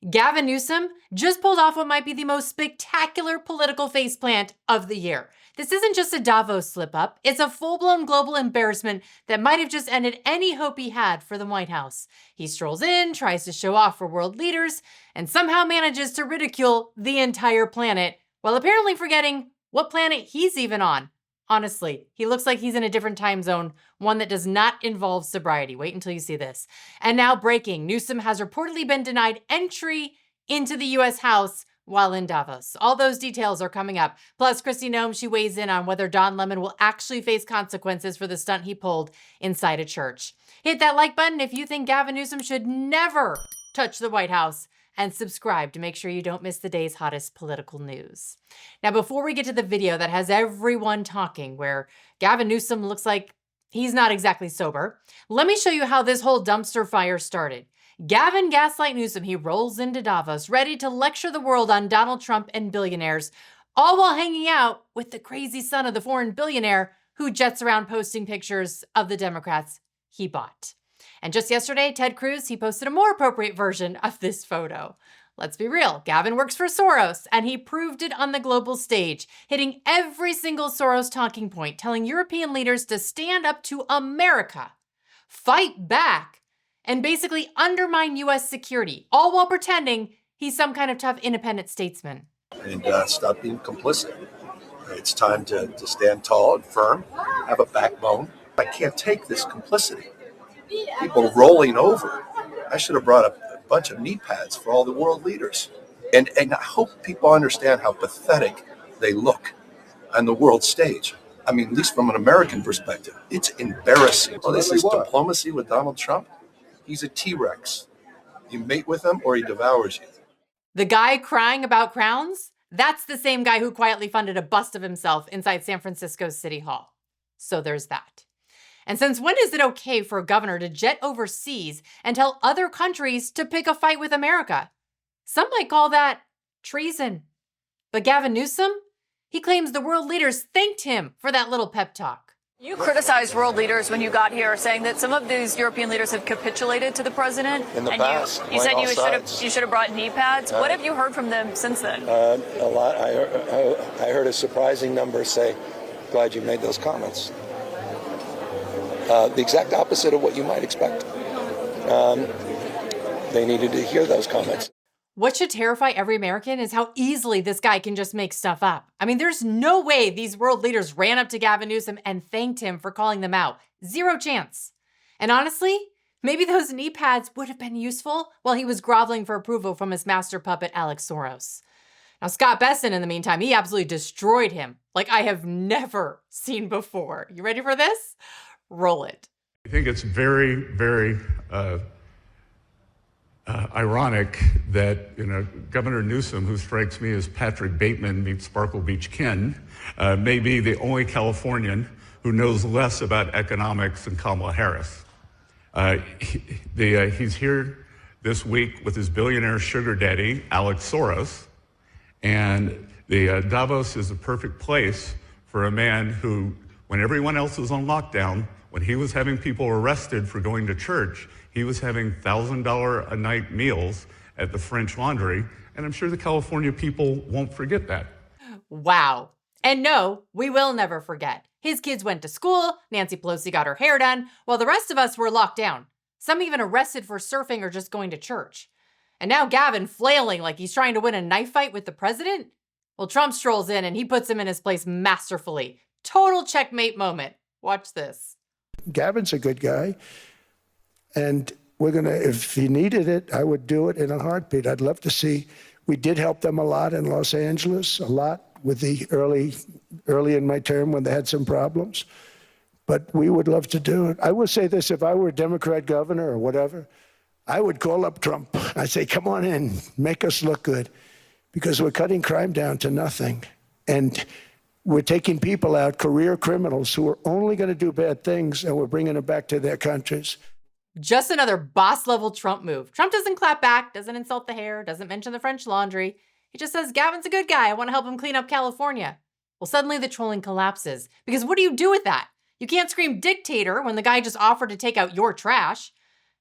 Gavin Newsom just pulled off what might be the most spectacular political faceplant of the year. This isn't just a Davos slip-up, it's a full-blown global embarrassment that might have just ended any hope he had for the White House. He strolls in, tries to show off for world leaders, and somehow manages to ridicule the entire planet, while apparently forgetting what planet he's even on. Honestly, he looks like he's in a different time zone, one that does not involve sobriety. Wait until you see this. And now breaking, Newsom has reportedly been denied entry into the US House while in Davos. All those details are coming up. Plus, Kristi Noem, she weighs in on whether Don Lemon will actually face consequences for the stunt he pulled inside a church. Hit that like button if you think Gavin Newsom should never touch the White House, and subscribe to make sure you don't miss the day's hottest political news. Now, before we get to the video that has everyone talking, where Gavin Newsom looks like he's not exactly sober, let me show you how this whole dumpster fire started. Gavin Gaslight Newsom, he rolls into Davos, ready to lecture the world on Donald Trump and billionaires, all while hanging out with the crazy son of the foreign billionaire who jets around posting pictures of the Democrats he bought. And just yesterday, Ted Cruz, he posted a more appropriate version of this photo. Let's be real, Gavin works for Soros, and he proved it on the global stage, hitting every single Soros talking point, telling European leaders to stand up to America, fight back, and basically undermine US security, all while pretending he's some kind of tough independent statesman. And stop being complicit. It's time to stand tall and firm, have a backbone. I can't take this complicity. People rolling over. I should have brought a bunch of knee pads for all the world leaders. And I hope people understand how pathetic they look on the world stage. I mean, at least from an American perspective, it's embarrassing. Oh, this is diplomacy with Donald Trump? He's a T-Rex. You mate with him or he devours you. The guy crying about crowns? That's the same guy who quietly funded a bust of himself inside San Francisco's City Hall. So there's that. And since when is it okay for a governor to jet overseas and tell other countries to pick a fight with America? Some might call that treason. But Gavin Newsom, he claims the world leaders thanked him for that little pep talk. You criticized world leaders when you got here, saying that some of these European leaders have capitulated to the president. In the past. You said you should have brought knee pads. What have you heard from them since then? A lot. I heard a surprising number say, glad you made those comments. The exact opposite of what you might expect. They needed to hear those comments. What should terrify every American is how easily this guy can just make stuff up. I mean, there's no way these world leaders ran up to Gavin Newsom and thanked him for calling them out. Zero chance. And honestly, maybe those knee pads would have been useful while he was groveling for approval from his master puppet, Alex Soros. Now, Scott Besson, in the meantime, he absolutely destroyed him like I have never seen before. You ready for this? Roll it. I think it's very, very ironic that Governor Newsom, who strikes me as Patrick Bateman meets Sparkle Beach Ken, may be the only Californian who knows less about economics than Kamala Harris. He's here this week with his billionaire sugar daddy, Alex Soros, and the Davos is a perfect place for a man who, when everyone else was on lockdown, when he was having people arrested for going to church, he was having $1,000 a night meals at the French Laundry, and I'm sure the California people won't forget that. Wow. And no, we will never forget. His kids went to school, Nancy Pelosi got her hair done, while the rest of us were locked down. Some even arrested for surfing or just going to church. And now Gavin flailing like he's trying to win a knife fight with the president? Well, Trump strolls in and he puts him in his place masterfully. Total checkmate moment. Watch this. Gavin's a good guy, and we're going to, if he needed it, I would do it in a heartbeat. I'd love to see, we did help them a lot in Los Angeles, a lot with the early in my term when they had some problems, but we would love to do it. I will say this, if I were a Democrat governor or whatever, I would call up Trump. I'd say, come on in, make us look good, because we're cutting crime down to nothing. And we're taking people out, career criminals who are only going to do bad things, and we're bringing them back to their countries. Just another boss-level Trump move. Trump doesn't clap back, doesn't insult the hair, doesn't mention the French Laundry. He just says, Gavin's a good guy. I want to help him clean up California. Well, suddenly the trolling collapses. Because what do you do with that? You can't scream dictator when the guy just offered to take out your trash.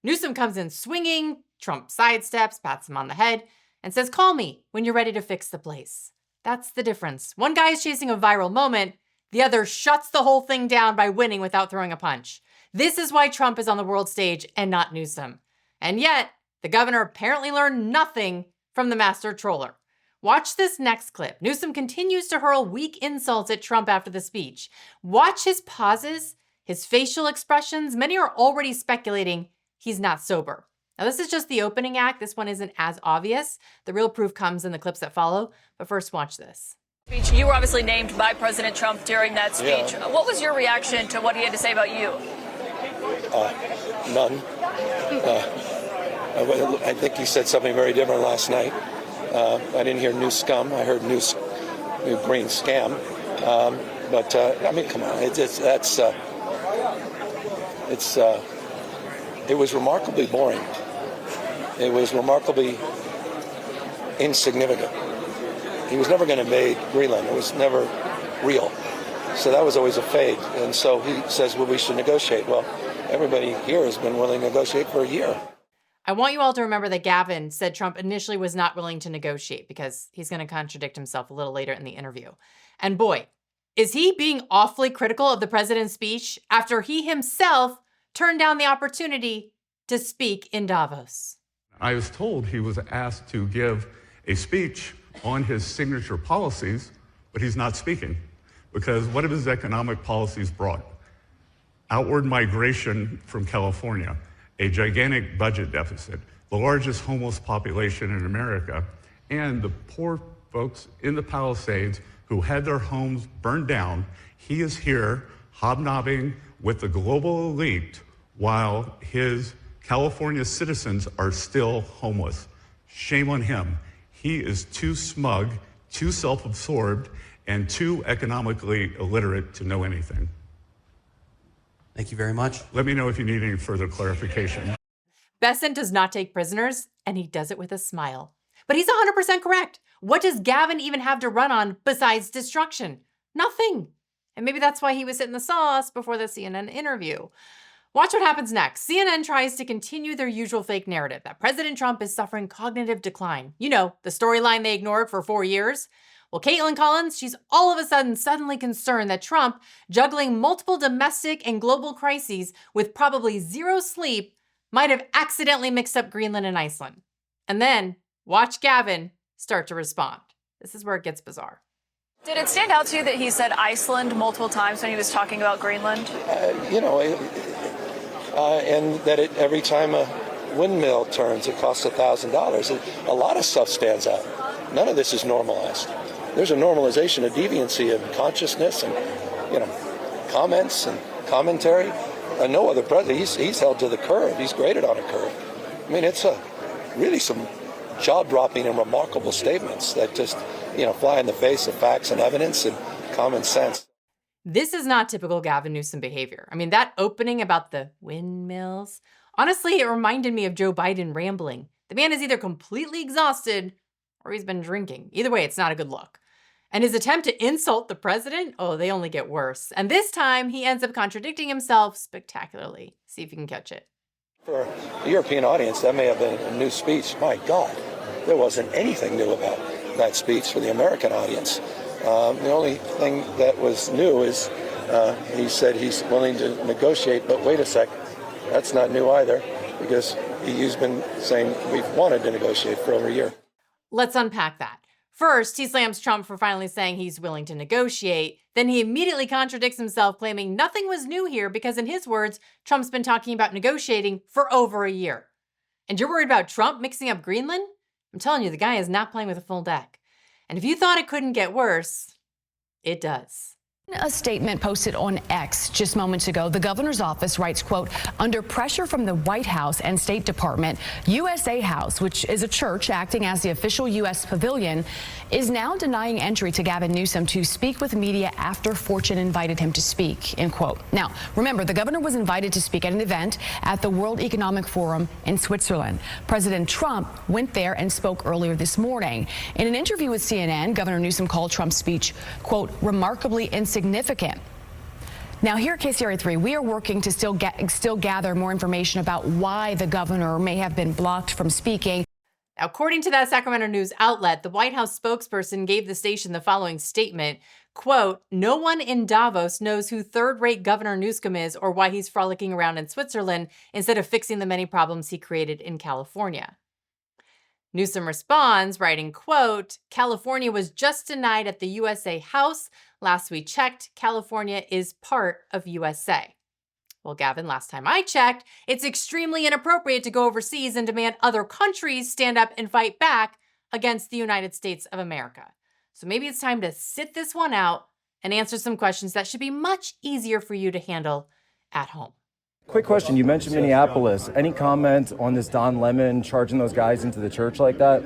Newsom comes in swinging, Trump sidesteps, pats him on the head, and says, "Call me when you're ready to fix the place." That's the difference. One guy is chasing a viral moment, the other shuts the whole thing down by winning without throwing a punch. This is why Trump is on the world stage and not Newsom. And yet, the governor apparently learned nothing from the master troller. Watch this next clip. Newsom continues to hurl weak insults at Trump after the speech. Watch his pauses, his facial expressions. Many are already speculating he's not sober. Now, this is just the opening act. This one isn't as obvious. The real proof comes in the clips that follow. But first, watch this. You were obviously named by President Trump during that speech. Yeah. What was your reaction to what he had to say about you? None. I think he said something very different last night. I didn't hear new scum. I heard new green scam. I mean, come on. It was remarkably boring. It was remarkably insignificant. He was never going to invade Greenland. It was never real. So that was always a fade. And so he says, well, we should negotiate. Well, everybody here has been willing to negotiate for a year. I want you all to remember that Gavin said Trump initially was not willing to negotiate because he's going to contradict himself a little later in the interview. And boy, is he being awfully critical of the president's speech after he himself turned down the opportunity to speak in Davos. I was told he was asked to give a speech on his signature policies, but he's not speaking because what have his economic policies brought? Outward migration from California, a gigantic budget deficit, the largest homeless population in America, and the poor folks in the Palisades who had their homes burned down. He is here hobnobbing with the global elite while his California citizens are still homeless. Shame on him. He is too smug, too self-absorbed, and too economically illiterate to know anything. Thank you very much. Let me know if you need any further clarification. Bessent does not take prisoners, and he does it with a smile. But he's 100% correct. What does Gavin even have to run on besides destruction? Nothing. And maybe that's why he was hitting the sauce before the CNN interview. Watch what happens next. CNN tries to continue their usual fake narrative that President Trump is suffering cognitive decline. You know, the storyline they ignored for 4 years. Well, Caitlin Collins, she's all of a sudden suddenly concerned that Trump, juggling multiple domestic and global crises with probably zero sleep, might have accidentally mixed up Greenland and Iceland. And then watch Gavin start to respond. This is where it gets bizarre. Did it stand out to you that he said Iceland multiple times when he was talking about Greenland? And that every time a windmill turns, it costs $1,000. A lot of stuff stands out. None of this is normalized. There's a normalization of deviancy and consciousness and, comments and commentary. No other president, he's held to the curve. He's graded on a curve. I mean, it's really some jaw-dropping and remarkable statements that just, fly in the face of facts and evidence and common sense. This is not typical Gavin Newsom behavior. I mean, that opening about the windmills, honestly, it reminded me of Joe Biden rambling. The man is either completely exhausted or he's been drinking. Either way, it's not a good look. And his attempt to insult the president, they only get worse. And this time, he ends up contradicting himself spectacularly. See if you can catch it. For the European audience, that may have been a new speech. My God, there wasn't anything new about that speech for the American audience. The only thing that was new is he said he's willing to negotiate, but wait a sec, that's not new either, because he's been saying we've wanted to negotiate for over a year. Let's unpack that. First, he slams Trump for finally saying he's willing to negotiate. Then he immediately contradicts himself, claiming nothing was new here because, in his words, Trump's been talking about negotiating for over a year. And you're worried about Trump mixing up Greenland? I'm telling you, the guy is not playing with a full deck. And if you thought it couldn't get worse, it does. A statement posted on X just moments ago, the governor's office writes, quote, under pressure from the White House and State Department, USA House, which is a church acting as the official U.S. pavilion, is now denying entry to Gavin Newsom to speak with media after Fortune invited him to speak, end quote. Now, remember, the governor was invited to speak at an event at the World Economic Forum in Switzerland. President Trump went there and spoke earlier this morning. In an interview with CNN, Governor Newsom called Trump's speech, quote, remarkably insignificant. Now, here at KCRA3, we are working to still gather more information about why the governor may have been blocked from speaking. According to that Sacramento News outlet, the White House spokesperson gave the station the following statement, quote, "No one in Davos knows who third-rate Governor Newsom is or why he's frolicking around in Switzerland instead of fixing the many problems he created in California." Newsom responds, writing, quote, "California was just denied at the USA House. Last we checked, California is part of USA." Well, Gavin, last time I checked, it's extremely inappropriate to go overseas and demand other countries stand up and fight back against the United States of America. So maybe it's time to sit this one out and answer some questions that should be much easier for you to handle at home. Quick question. You mentioned Minneapolis. Any comment on this Don Lemon charging those guys into the church like that?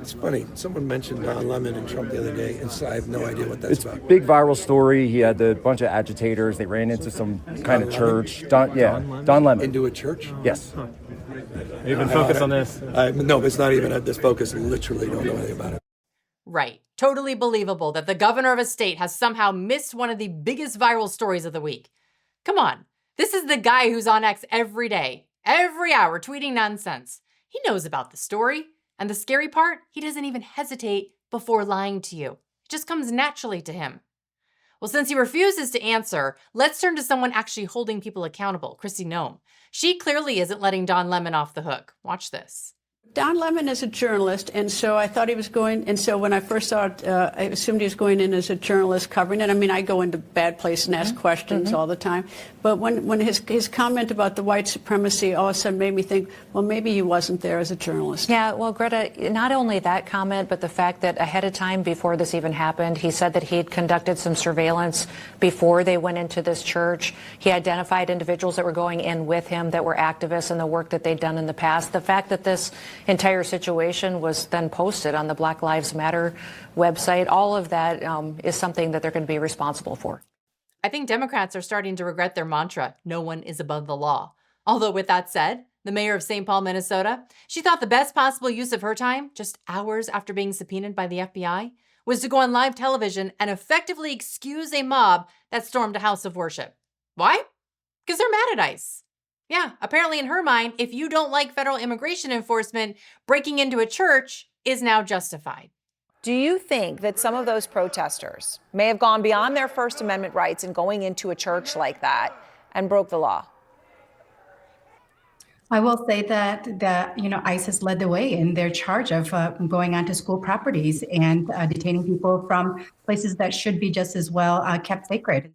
It's funny. Someone mentioned Don Lemon and Trump the other day, and so I have no idea what that's about. Big viral story. He had a bunch of agitators. They ran into some kind of church. Don Lemon. Into a church? Yes. Even focus on this? No, it's not even at this focus. Literally don't know anything about it. Right. Totally believable that the governor of a state has somehow missed one of the biggest viral stories of the week. Come on. This is the guy who's on X every day, every hour, tweeting nonsense. He knows about the story. And the scary part, he doesn't even hesitate before lying to you. It just comes naturally to him. Well, since he refuses to answer, let's turn to someone actually holding people accountable, Kristi Noem. She clearly isn't letting Don Lemon off the hook. Watch this. Don Lemon is a journalist, and so I thought he was going, and so when I first saw it, I assumed he was going in as a journalist covering it. I mean, I go into bad places and ask questions all the time. But when his comment about the white supremacy all of a sudden made me think, well, maybe he wasn't there as a journalist. Yeah, well, Greta, not only that comment, but the fact that ahead of time, before this even happened, he said that he had conducted some surveillance before they went into this church. He identified individuals that were going in with him that were activists and the work that they'd done in the past. The fact that this entire situation was then posted on the Black Lives Matter website, all of that is something that they're going to be responsible for. I think Democrats are starting to regret their mantra, no one is above the law. Although with that said, the mayor of St. Paul, Minnesota, she thought the best possible use of her time, just hours after being subpoenaed by the FBI, was to go on live television and effectively excuse a mob that stormed a house of worship. Why? Because they're mad at ICE. Yeah, apparently in her mind, if you don't like federal immigration enforcement, breaking into a church is now justified. Do you think that some of those protesters may have gone beyond their First Amendment rights in going into a church like that and broke the law? I will say that ICE has led the way in their charge of going onto school properties and detaining people from places that should be just as well kept sacred.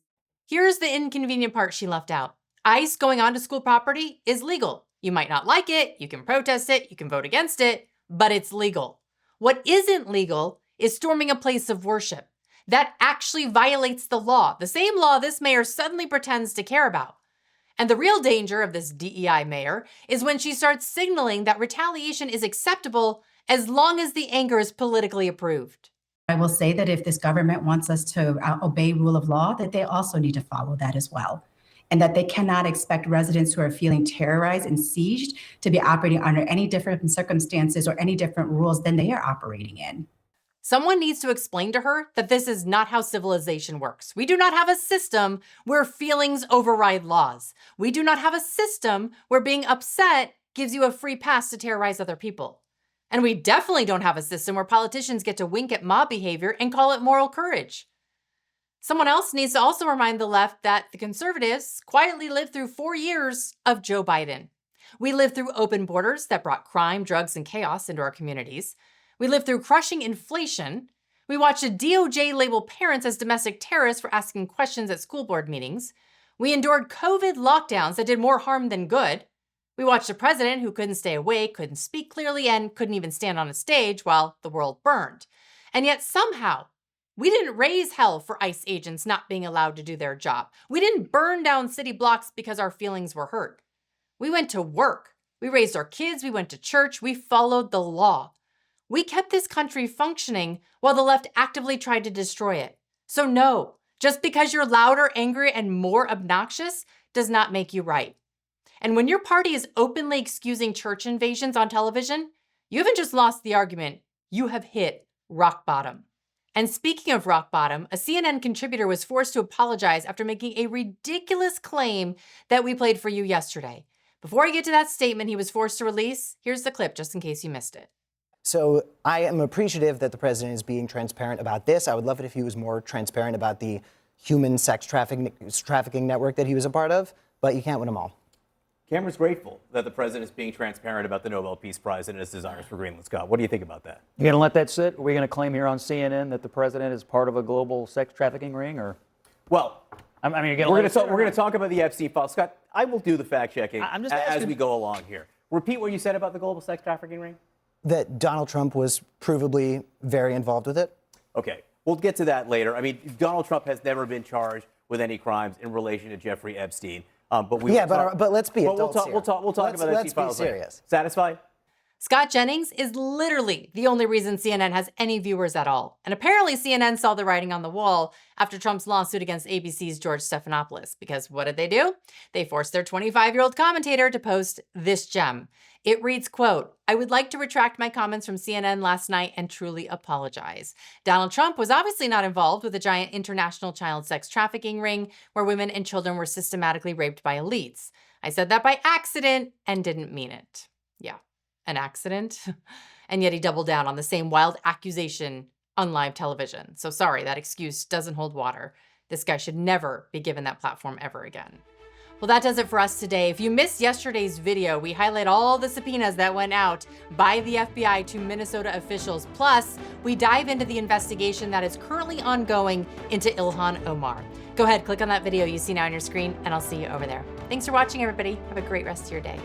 Here's the inconvenient part she left out. ICE going onto school property is legal. You might not like it, you can protest it, you can vote against it, but it's legal. What isn't legal is storming a place of worship. That actually violates the law, the same law this mayor suddenly pretends to care about. And the real danger of this DEI mayor is when she starts signaling that retaliation is acceptable as long as the anger is politically approved. I will say that if this government wants us to obey rule of law, that they also need to follow that as well. And that they cannot expect residents who are feeling terrorized and sieged to be operating under any different circumstances or any different rules than they are operating in. Someone needs to explain to her that this is not how civilization works. We do not have a system where feelings override laws. We do not have a system where being upset gives you a free pass to terrorize other people. And we definitely don't have a system where politicians get to wink at mob behavior and call it moral courage. Someone else needs to also remind the left that the conservatives quietly lived through 4 years of Joe Biden. We lived through open borders that brought crime, drugs, and chaos into our communities. We lived through crushing inflation. We watched a DOJ label parents as domestic terrorists for asking questions at school board meetings. We endured COVID lockdowns that did more harm than good. We watched a president who couldn't stay awake, couldn't speak clearly, and couldn't even stand on a stage while the world burned. And yet somehow, we didn't raise hell for ICE agents not being allowed to do their job. We didn't burn down city blocks because our feelings were hurt. We went to work. We raised our kids. We went to church. We followed the law. We kept this country functioning while the left actively tried to destroy it. So no, just because you're louder, angry, and more obnoxious does not make you right. And when your party is openly excusing church invasions on television, you haven't just lost the argument, you have hit rock bottom. And speaking of rock bottom, a CNN contributor was forced to apologize after making a ridiculous claim that we played for you yesterday. Before I get to that statement he was forced to release, here's the clip just in case you missed it. So I am appreciative that the president is being transparent about this. I would love it if he was more transparent about the human sex trafficking network that he was a part of, but you can't win them all. Cameron's grateful that the president is being transparent about the Nobel Peace Prize and his desires for Greenland. Scott, what do you think about that? You going to let that sit? Are we going to claim here on CNN that the president is part of a global sex trafficking ring, or? Well, I mean, we're going to talk about the Epstein file. Scott, I will do the fact checking as we go along here. Repeat what you said about the global sex trafficking ring. That Donald Trump was provably very involved with it. Okay, we'll get to that later. I mean, Donald Trump has never been charged with any crimes in relation to Jeffrey Epstein. But let's be adults here. We'll talk about Let's be serious. Later. Satisfied? Scott Jennings is literally the only reason CNN has any viewers at all. And apparently CNN saw the writing on the wall after Trump's lawsuit against ABC's George Stephanopoulos. Because what did they do? They forced their 25-year-old commentator to post this gem. It reads, quote, "I would like to retract my comments from CNN last night and truly apologize. Donald Trump was obviously not involved with a giant international child sex trafficking ring where women and children were systematically raped by elites. I said that by accident and didn't mean it." Yeah, an accident. And yet he doubled down on the same wild accusation on live television. So sorry, that excuse doesn't hold water. This guy should never be given that platform ever again. Well, that does it for us today. If you missed yesterday's video, we highlight all the subpoenas that went out by the FBI to Minnesota officials. Plus, we dive into the investigation that is currently ongoing into Ilhan Omar. Go ahead, click on that video you see now on your screen, and I'll see you over there. Thanks for watching, everybody. Have a great rest of your day.